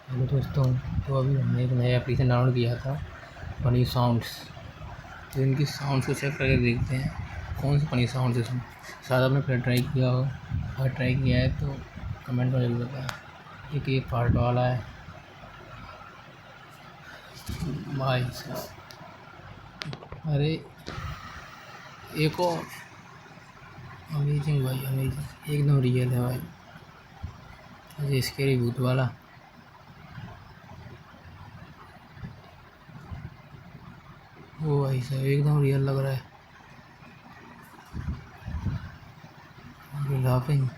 Hello दोस्तों। तो अभी हमने एक नया एप्लीकेशन डाउनलोड किया था, फनी साउंड्स। तो इनकी साउंड्स को चेक करके देखते हैं कौन सी फनी साउंड्स इसमें। शायद आपने पहले ट्राई किया हो, अगर ट्राई किया है तो कमेंट में जरूर बताएं। एक ये पार्ट वाला है भाई साहब। अरे एक और अमेजिंग भाई, अमेजिंग, एकदम रियल है भाई। अरे स्केरी भूत वाला। वो भाई साहब एकदम रियल लग रहा है। लाफिंग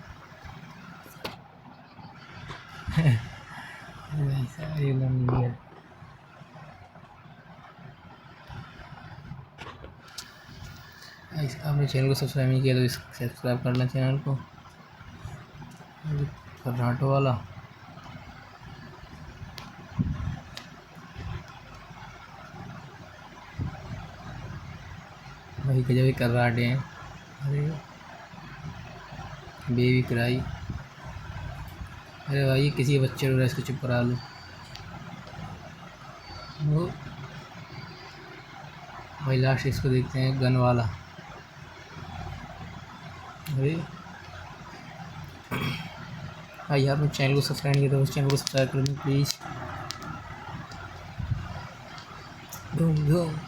भाई साहब एकदम रियल। आपने चैनल को सब्सक्राइब नहीं किया तो सब्सक्राइब कर लें चैनल को। कर्नाटो वाला भाई गजब ही कर्राटे हैं। अरे बेबी क्राई। अरे भाई किसी बच्चे को इसको चुप करा लो। वो भाई लास्ट इसको देखते हैं, गन वाला। अरे भाई आपने चैनल को सब्सक्राइब नहीं किया तो उस चैनल को सब्सक्राइब कर दें प्लीज़। धूम धूम।